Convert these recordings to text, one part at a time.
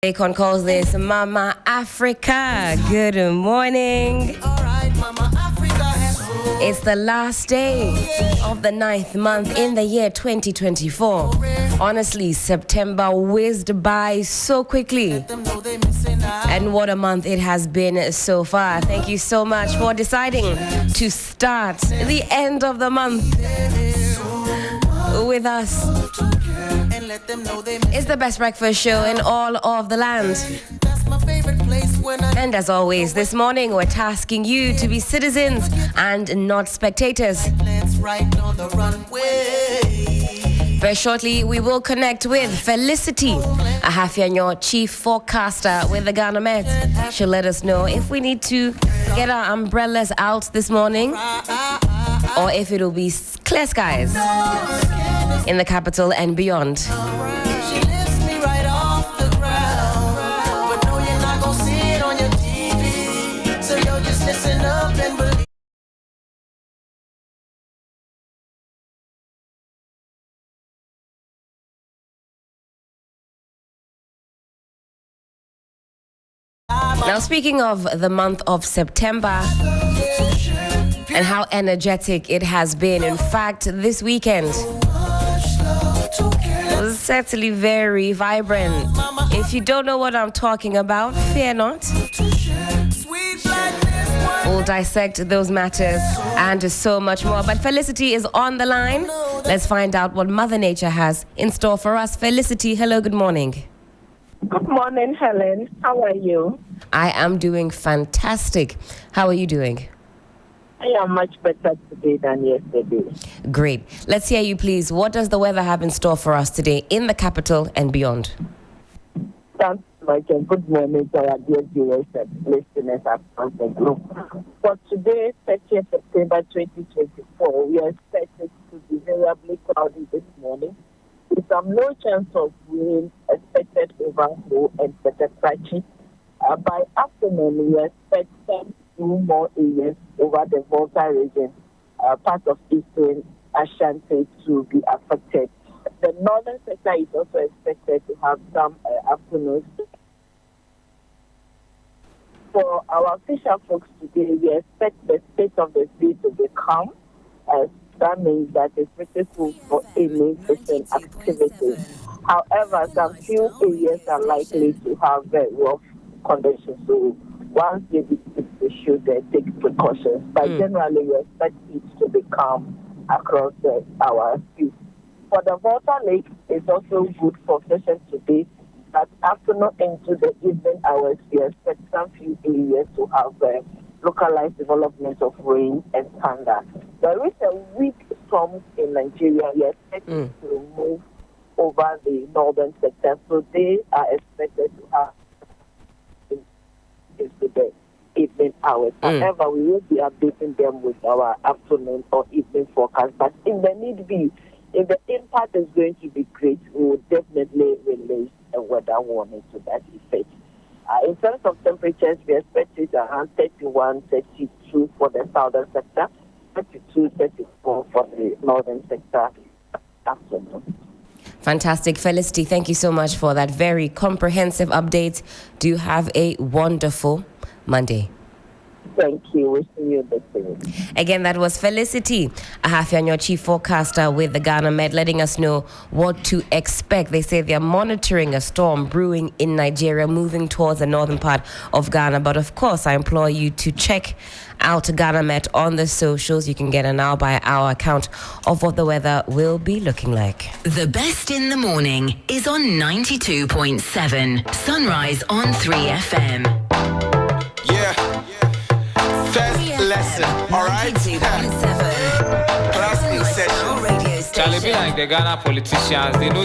Akon calls this Mama Africa. Good morning. It's the last day of the 9th month in the year 2024. Honestly, September whizzed by so quickly. And what a month it has been so far. Thank you so much for deciding to start the end of the month with us. It's the best breakfast show in all of the land. And as always, this morning we're tasking you to be citizens and not spectators. Very shortly, we will connect with Felicity Appiah-Ampofo, chief forecaster with the Ghana Met. She'll let us know if we need to get our umbrellas out this morning or if it'll be clear skies in the capital and beyond. Now, speaking of the month of September and how energetic it has been, in fact, this weekend was certainly very vibrant. If you don't know what I'm talking about, fear not. We'll dissect those matters and so much more. But Felicity is on the line. Let's find out what Mother Nature has in store for us. Felicity, hello, good morning. Good morning, Helen. How are you? I am doing fantastic. How are you doing? I am much better today than yesterday. Great. Let's hear you, please. What does the weather have in store for us today in the capital and beyond? Thanks much, and good morning to our dear viewers and listeners across the globe. For today, 30th September 2024, we are expected to be variably cloudy this morning, with some low chance of rain expected overflow and better patchy. By afternoon, we expect some few more areas over the Volta region, part of eastern Ashanti, to be affected. The northern sector is also expected to have some afternoons. For our fisher folks today, we expect the state of the sea to be calm. That means that it's pretty cool for any fishing activity. However, some few areas are likely to have very rough conditions. So once they should take precautions. But generally, we expect it to be calm across our seas. For the Volta Lake, it's also good for fishing today. But afternoon into the evening hours, we expect some few areas to have localized development of rain and thunder. There is a weak storm in Nigeria. We expect it to move over the northern sector. So they are expected to have into the evening hours. However, we will be updating them with our afternoon or evening forecast. But in the need be, if the impact is going to be great, we will definitely release a weather warning to that effect. In terms of temperatures, we expect it around 31, 32 for the southern sector, 32, 34 for the northern sector afternoon. Fantastic. Felicity, thank you so much for that very comprehensive update. Do have a wonderful Monday. Thank you. Wishing you the same. Again, that was Felicity Appiah-Ampofo, chief forecaster with the Ghana Met, letting us know what to expect. They say they're monitoring a storm brewing in Nigeria, moving towards the northern part of Ghana. But of course, I implore you to check out Ghana Met on the socials. You can get an hour-by-hour account of what the weather will be looking like. The best in the morning is on 92.7. Sunrise on 3FM. Yeah. First lesson, all right? 92.7. Classic session. Radio Charlie, be station. like the Ghana politicians, they know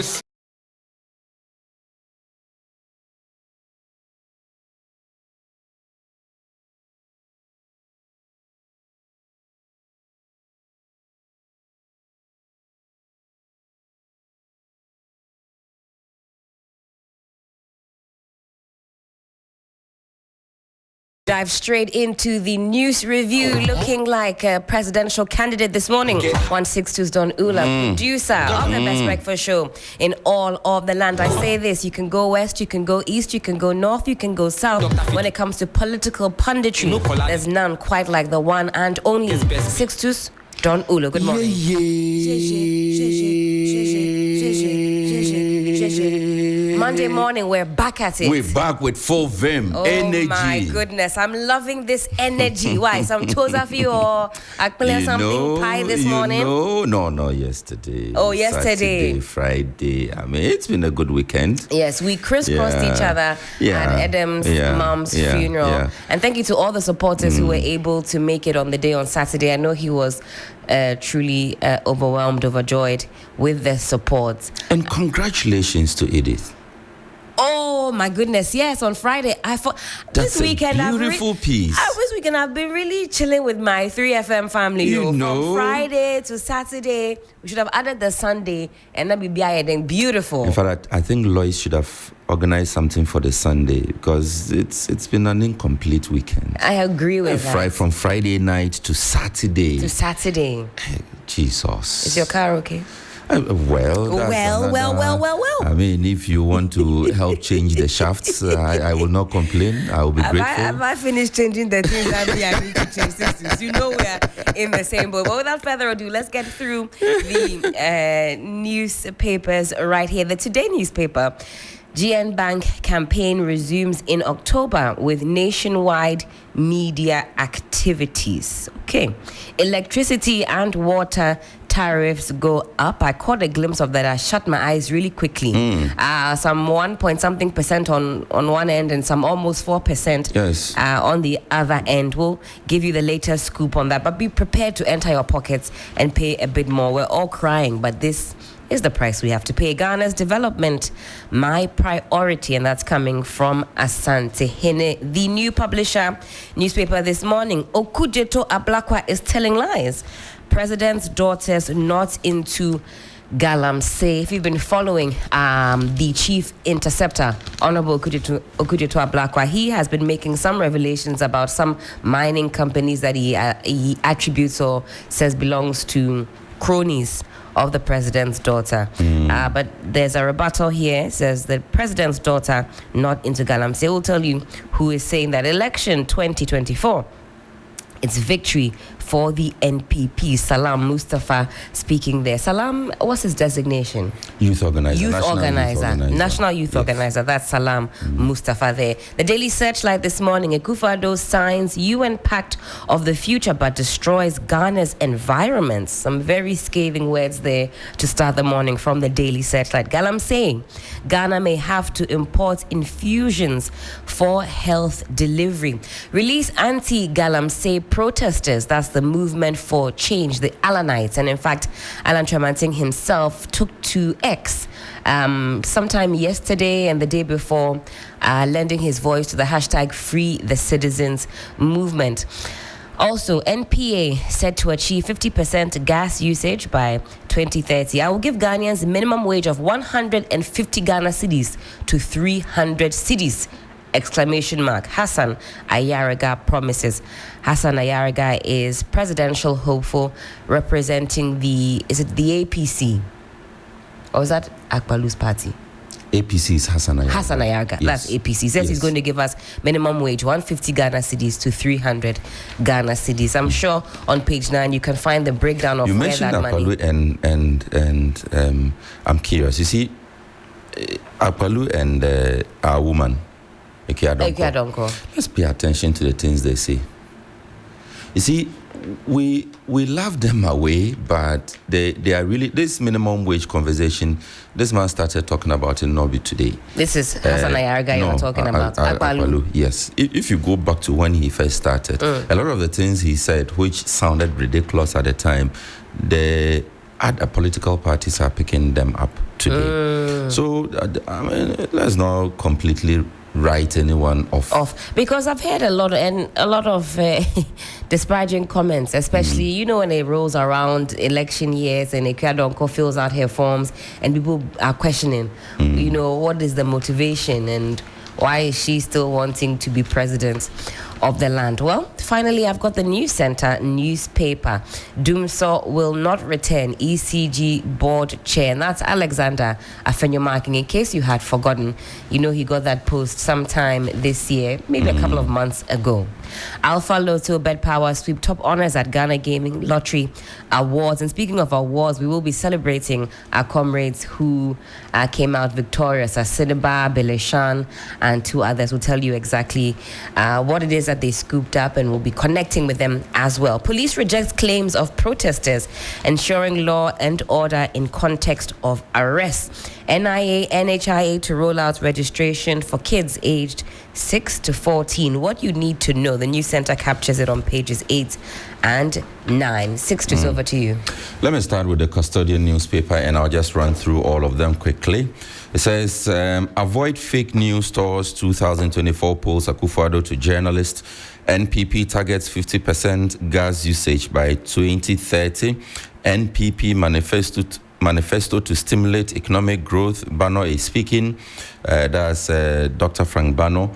Dive straight into the news review, looking like a presidential candidate this morning. Hughes Sixtus Ullo, producer of the best breakfast show in all of the land. I say this, you can go west, you can go east, you can go north, you can go south. When it comes to political punditry, there's none quite like the one and only Sixtus Ullo. Good morning. Monday morning, we're back at it. We're back with full vim, energy. Oh my goodness, I'm loving this energy. Why? Some toza for you or actually something pie this morning? No, yesterday. Oh, yesterday. Saturday, Friday. I mean, it's been a good weekend. Yes, we crisscrossed each other at Adam's mom's funeral. Yeah. And thank you to all the supporters who were able to make it on the day on Saturday. I know he was truly overwhelmed, overjoyed with the support. And congratulations to Edith. Oh my goodness! Yes, on Friday I thought this weekend beautiful piece. This weekend I've been really chilling with my 3FM family. You know, from Friday to Saturday. We should have added the Sunday, and that would be then beautiful. In fact, I think Lois should have organized something for the Sunday because it's been an incomplete weekend. I agree with that. From Friday night to Saturday. Jesus. Is your car okay? Well. I mean, if you want to help change the shafts, I will not complain. I will be grateful. Have I finished changing the things that I need to change? Sisters? You know we're in the same boat. But without further ado, let's get through the newspapers right here. The Today newspaper. GN Bank campaign resumes in October with nationwide media activities. Okay. Electricity and water tariffs go up. I caught a glimpse of that. I shut my eyes really quickly. Some 1% on one end and some almost 4% on the other end. We'll give you the latest scoop on that. But be prepared to enter your pockets and pay a bit more. We're all crying, but this is the price we have to pay. Ghana's development, my priority, and that's coming from Asante Hene. The new publisher newspaper this morning, Okujeto Ablakwa is telling lies. President's daughters not into Galamsey. If you've been following the chief interceptor, Honorable Okujeto Ablakwa, he has been making some revelations about some mining companies that he attributes or says belongs to cronies of the president's daughter. But there's a rebuttal here. It says the president's daughter not into Galamsey. We'll tell you who is saying that. Election 2024, it's victory for the NPP. Salam Mustafa speaking there. Salam, what's his designation? Youth organizer. National Youth Organizer. That's Salam Mustafa there. The Daily Searchlight this morning. Akufo-Addo signs UN Pact of the Future but destroys Ghana's environment. Some very scathing words there to start the morning from the Daily Searchlight. Galamsey, Ghana may have to import infusions for health delivery. Release anti-Galamsey protesters. That's the movement for change, the Alanites. And in fact, Alan Tremanting himself took to X sometime yesterday and the day before, lending his voice to the hashtag Free the Citizens movement. Also, NPA set to achieve 50% gas usage by 2030. I will give Ghanaians a minimum wage of 150 Ghana cedis to 300 cedis. Exclamation mark. Hassan Ayariga promises. Hassan Ayariga is presidential hopeful representing the APC? Or is that Akbalu's party? APC is Hassan Ayariga. Hassan Ayariga, yes. That's APC. Says he's going to give us minimum wage 150 Ghana cedis to 300 Ghana cedis. I'm sure on page 9 you can find the breakdown of where that money. You mentioned Akbalu and I'm curious. You see, Akbalu and our woman, Appiah-Ampofo. Let's pay attention to the things they say. You see, we love them away, but they are really, this minimum wage conversation, this man started talking about it not be today. This is Hassan Ayariga you're talking about. Akbalu, yes. If you go back to when he first started, a lot of the things he said, which sounded ridiculous at the time, the other political parties are picking them up today. So, I mean, let's not completely write anyone off. Because I've heard a lot of disparaging comments, especially when it rolls around election years and Appiah-Ampofo fills out her forms and people are questioning, what is the motivation and why is she still wanting to be president of the land. Well, finally, I've got the News Center newspaper. Dumso will not return ECG board chair. And that's Alexander Afenyomarking. In case you had forgotten, you know he got that post sometime this year, maybe a couple of months ago. Alpha Lotto Bet Power sweep top honors at Ghana Gaming Lottery Awards. And speaking of awards, we will be celebrating our comrades who came out victorious. Asidiba, Beleshan, and 2 others. Will tell you exactly what it is that they scooped up, and we'll be connecting with them as well. Police rejects claims of protesters, ensuring law and order in context of arrests. NIA, NHIA to roll out registration for kids aged 6 to 14. What you need to know. The News Center captures it on pages 8 and 9. Sixtus, over to you. Let me start with the Custodian newspaper, and I'll just run through all of them quickly. It says, avoid fake news stores 2024 polls Akufo-Addo to journalists. NPP targets 50% gas usage by 2030. NPP manifesto to stimulate economic growth. Bano is speaking. That's Dr. Frank Bano.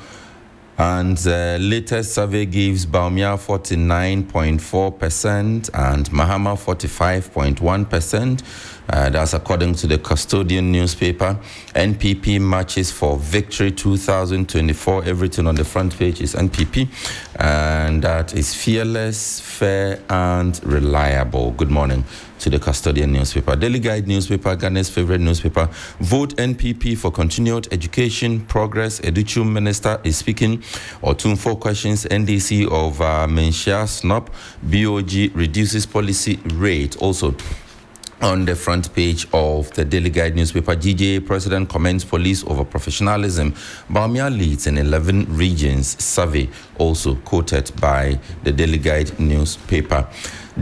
And latest survey gives Baumia 49.4% and Mahama 45.1%. That's according to the Custodian newspaper. NPP marches for victory 2024. Everything on the front page is NPP. And that is fearless, fair, and reliable. Good morning to the Custodian newspaper. Daily Guide newspaper, Ghana's favorite newspaper. Vote NPP for continued education progress. Education Minister is speaking. Otun 4 questions. NDC of Menshia Snop. BOG reduces policy rate. Also on the front page of the Daily Guide newspaper, GJA President commends police over professionalism. Baumia leads in 11 regions. Survey also quoted by the Daily Guide newspaper.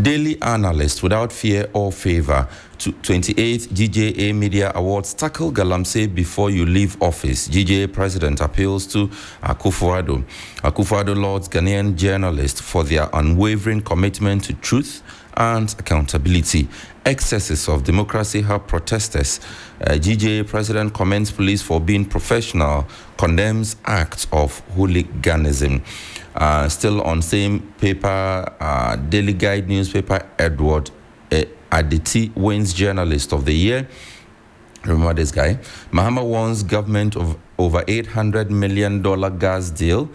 Daily Analyst, without fear or favor. 28th GJA Media Awards tackle Galamsey before you leave office. GJA President appeals to Akufo-Addo. Akufo-Addo lauds Ghanaian journalists for their unwavering commitment to truth and accountability. Excesses of democracy help protesters. GJA President commends police for being professional, condemns acts of hooliganism. Still on same paper, Daily Guide newspaper, Edward Aditi wins Journalist of the Year. Remember this guy? Mahama warns government of over $800 million gas deal.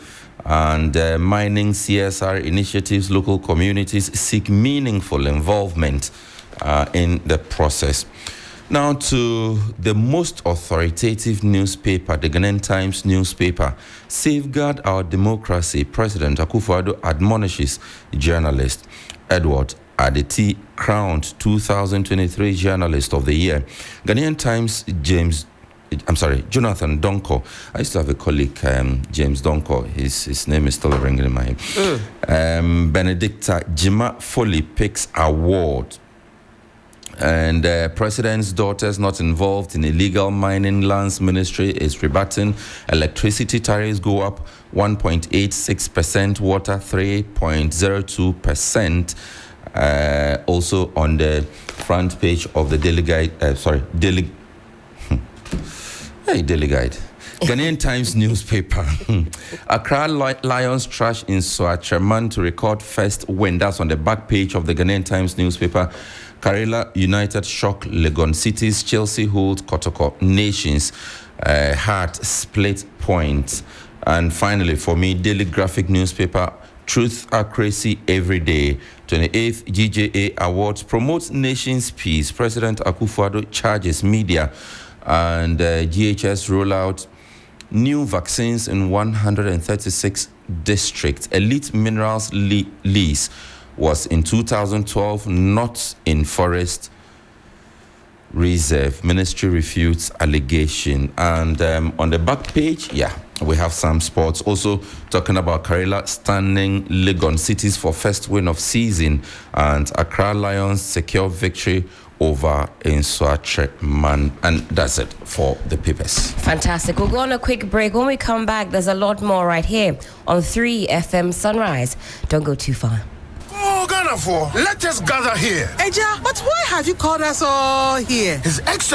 And mining CSR initiatives, local communities seek meaningful involvement in the process. Now to the most authoritative newspaper, the Ghanaian Times newspaper. Safeguard our democracy. President Akufo-Addo admonishes journalist. Edward Aditi crowned 2023 Journalist of the Year. Ghanaian Times Jonathan Donko. I used to have a colleague, James Donko. His name is still ringing in my head. Benedicta Jima Foley picks award. And president's daughters not involved in illegal mining. Lands Ministry is rebutting. Electricity tariffs go up 1.86%, water 3.02%. Also on the front page of the Daily Guide, Daily Guide. Ghanaian Times newspaper. Accra Lions trash in Suachaman to record first win. That's on the back page of the Ghanaian Times newspaper. Karela United shock Legon Cities. Chelsea hold Kotoko Nations. Heart split points. And finally, for me, Daily Graphic newspaper. Truth Accuracy Every Day. 28th GJA Awards promotes nation's peace. President Akufo-Addo charges media. And GHS roll out new vaccines in 136 districts. Elite Minerals lease was in 2012, not in Forest Reserve. Ministry refutes allegation. And on the back page, we have some sports. Also talking about Karela standing Legon Cities for first win of season. And Accra Lions secure victory over in Suachaman. And that's it for the papers. Fantastic. We'll go on a quick break. When we come back, there's a lot more right here on 3 FM Sunrise. Don't go too far. Oh, Ghana for, let us gather here. Eja, but why have you called us all here? His Excellency